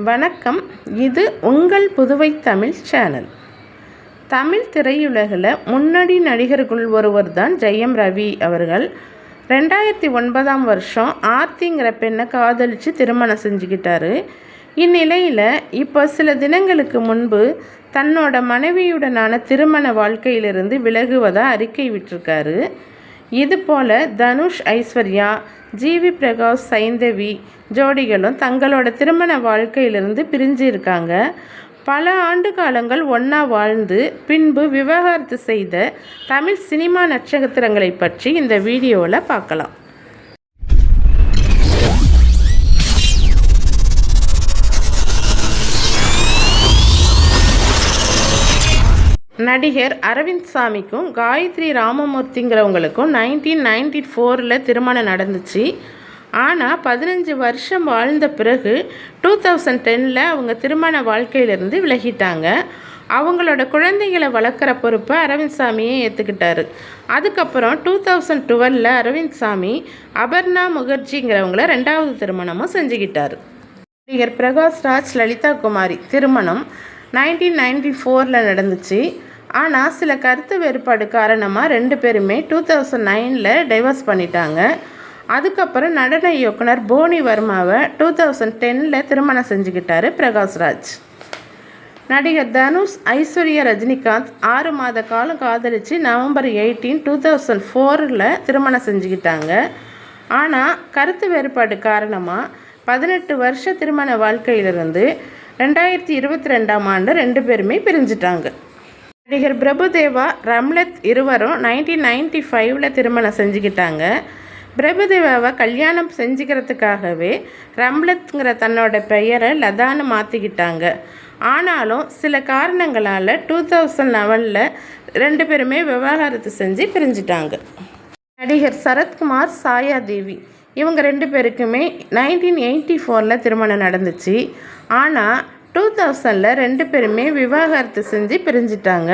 வணக்கம். இது உங்கள் புதுவை தமிழ் சேனல். தமிழ் திரையுலகில் முன்னணி நடிகர்கள் ஒருவர் தான் ஜெயம் ரவி அவர்கள். 2009ஆம் வருஷம் ஆர்த்திங்கிற பெண்ணை காதலித்து திருமணம் செஞ்சுக்கிட்டாரு. இந்நிலையில் இப்போ சில தினங்களுக்கு முன்பு தன்னோட மனைவியுடனான திருமண வாழ்க்கையிலிருந்து விலகுவதாக அறிக்கை விட்டிருக்காரு. இதுபோல் தனுஷ், ஐஸ்வர்யா, ஜிவி பிரகாஷ், சைந்தவி ஜோடிகளும் தங்களோட திருமண வாழ்க்கையிலிருந்து பிரிஞ்சு இருக்காங்க. பல ஆண்டு காலங்கள் ஒன்றா வாழ்ந்து பின்பு விவாகரத்து செய்த தமிழ் சினிமா நட்சத்திரங்களை பற்றி இந்த வீடியோவில் பார்க்கலாம். நடிகர் அரவிந்த் சாமிக்கும் காயத்ரி ராமமூர்த்திங்கிறவங்களுக்கும் 1994 திருமணம் நடந்துச்சு. ஆனால் 15 வருஷம் வாழ்ந்த பிறகு 2010 அவங்க திருமண வாழ்க்கையிலிருந்து விலகிட்டாங்க. அவங்களோட குழந்தைகளை வளர்க்குற பொறுப்பை அரவிந்த் சாமியே ஏற்றுக்கிட்டாரு. அதுக்கப்புறம் 2012 அரவிந்த் சாமி அபர்ணா முகர்ஜிங்கிறவங்கள 2வது திருமணமும் செஞ்சுக்கிட்டார். நடிகர் பிரகாஷ் ராஜ், லலிதா குமாரி திருமணம் 1994 நடந்துச்சு. ஆனால் சில கருத்து வேறுபாடு காரணமாக 2 பேருமே 2009 டைவர்ஸ் பண்ணிட்டாங்க. அதுக்கப்புறம் நடன இயக்குனர் போனி வர்மாவை 2010 திருமணம் செஞ்சுக்கிட்டாரு பிரகாஷ்ராஜ். நடிகர் தனுஷ், ஐஸ்வர்யா, ரஜினிகாந்த் 6 மாத காலம் காதலித்து November 18, 2004 திருமணம் செஞ்சுக்கிட்டாங்க. ஆனால் கருத்து வேறுபாடு காரணமாக 18 வருஷ திருமண வாழ்க்கையிலிருந்து 2022ஆம் ஆண்டு 2 பேருமே பிரிஞ்சிட்டாங்க. நடிகர் பிரபுதேவா, ரம்லத் இருவரும் 1995 திருமணம் செஞ்சுக்கிட்டாங்க. பிரபுதேவாவை கல்யாணம் செஞ்சுக்கிறதுக்காகவே ரம்லத்ங்கிற தன்னோட பெயரை லதான்னு மாற்றிக்கிட்டாங்க. ஆனாலும் சில காரணங்களால் 2011 2 பேருமே விவாகரத்து செஞ்சு பிரிஞ்சிட்டாங்க. நடிகர் சரத்குமார், சாயா தேவி இவங்க 2 பேருக்குமே 1984 திருமணம் நடந்துச்சு. ஆனால் 2000 2 பேருமே விவாகரத்து செஞ்சு பிரிஞ்சிட்டாங்க.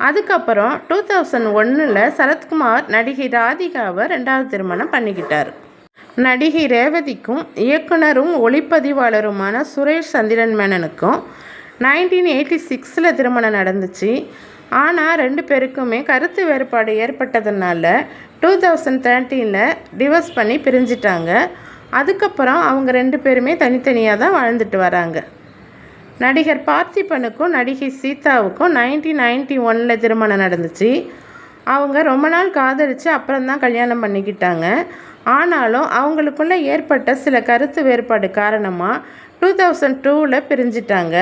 அதுக்கப்புறம் 2001 சரத்குமார் நடிகை ராதிகாவை 2வது திருமணம் பண்ணிக்கிட்டார். நடிகை ரேவதிக்கும் இயக்குனரும் ஒளிப்பதிவாளருமான சுரேஷ் சந்திரன் மேனனுக்கும் 1986 திருமணம் நடந்துச்சு. ஆனால் 2 பேருக்குமே கருத்து வேறுபாடு ஏற்பட்டதுனால 2013 டிவோர்ஸ் பண்ணி பிரிஞ்சிட்டாங்க. அதுக்கப்புறம் அவங்க 2 பேருமே தனித்தனியாக தான் வாழ்ந்துட்டு வராங்க. நடிகர் பார்த்திபனுக்கும் நடிகை சீதாவுக்கும் 1991 திருமணம் நடந்துச்சு. அவங்க ரொம்ப நாள் காதலித்து அப்புறம்தான் கல்யாணம் பண்ணிக்கிட்டாங்க. ஆனாலும் அவங்களுக்குள்ள ஏற்பட்ட சில கருத்து வேறுபாடு காரணமாக 2002 பிரிஞ்சிட்டாங்க.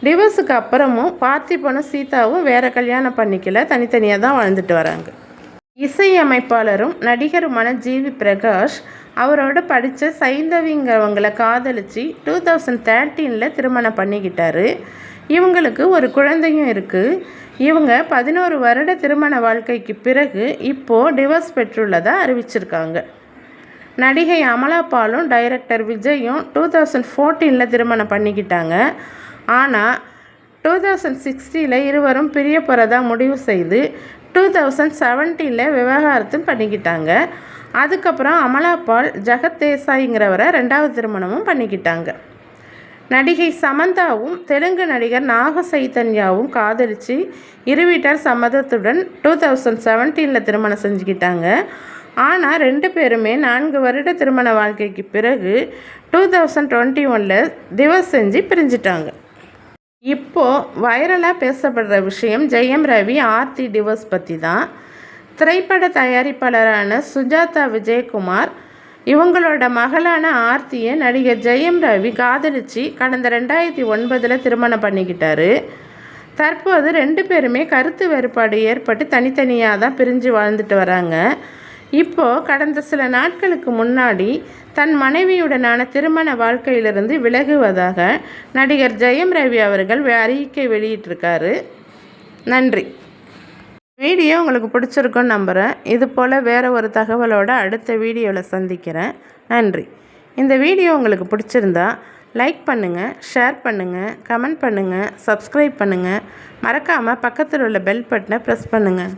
டிவோர்ஸுக்கு அப்புறமும் பார்த்திபனும் சீதாவும் வேறு கல்யாணம் பண்ணிக்கல, தனித்தனியாக தான் வாழ்ந்துட்டு வராங்க. இசையமைப்பாளரும் நடிகருமான ஜிவி பிரகாஷ் அவரோட படித்த சைந்தவிங்கிறவங்களை காதலித்து 2013 திருமணம் பண்ணிக்கிட்டாரு. இவங்களுக்கு ஒரு குழந்தையும் இருக்குது. இவங்க 11 வருட திருமண வாழ்க்கைக்கு பிறகு இப்போது டிவோர்ஸ் பெற்றுள்ளதாக அறிவிச்சிருக்காங்க. நடிகை அமலா பாலும் டைரக்டர் விஜயும் 2014 திருமணம் பண்ணிக்கிட்டாங்க. ஆனால் 2016 இருவரும் பிரிய போகிறதா முடிவு செய்து 2017 விவாகரத்தும் பண்ணிக்கிட்டாங்க. அதுக்கப்புறம் அமலா பால் ஜெகத் தேசாய்ங்கிறவரை 2வது திருமணமும் பண்ணிக்கிட்டாங்க. நடிகை சமந்தாவும் தெலுங்கு நடிகர் நாக சைத்தன்யாவும் காதலித்து இரு வீட்டார் சம்மதத்துடன் 2017 திருமணம் செஞ்சுக்கிட்டாங்க. ஆனால் 2 பேருமே 4 வருட திருமண வாழ்க்கைக்கு பிறகு 2021 டிவோர்ஸ் செஞ்சு பிரிஞ்சிட்டாங்க. இப்போது வைரலாக பேசப்படுற விஷயம் ஜெயம் ரவி, ஆர்த்தி டிவோர்ஸ் பற்றி தான். திரைப்பட தயாரிப்பாளரான சுஜாதா விஜயகுமார் இவங்களோட மகளான ஆர்த்தியை நடிகர் ஜெயம் ரவி காதலித்து கடந்த 2009 திருமணம் பண்ணிக்கிட்டாரு. தற்போது 2 பேருமே கருத்து வேறுபாடு ஏற்பட்டு தனித்தனியாக தான் பிரிஞ்சு வாழ்ந்துட்டு வராங்க. இப்போது கடந்த சில நாட்களுக்கு முன்னாடி தன் மனைவியுடனான திருமண வாழ்க்கையிலிருந்து விலகுவதாக நடிகர் ஜெயம் ரவி அவர்கள் அறிக்கை வெளியிட்டிருக்காரு. நன்றி. வீடியோ உங்களுக்கு பிடிச்சிருக்குன்னு நம்புகிறேன். இது போல் வேறு ஒரு தகவலோடு அடுத்த வீடியோவில் சந்திக்கிறேன். நன்றி. இந்த வீடியோ உங்களுக்கு பிடிச்சிருந்தா லைக் பண்ணுங்கள், ஷேர் பண்ணுங்கள், கமெண்ட் பண்ணுங்கள், சப்ஸ்கிரைப் பண்ணுங்கள். மறக்காமல் பக்கத்தில் உள்ள பெல் பட்டனை ப்ரெஸ் பண்ணுங்கள்.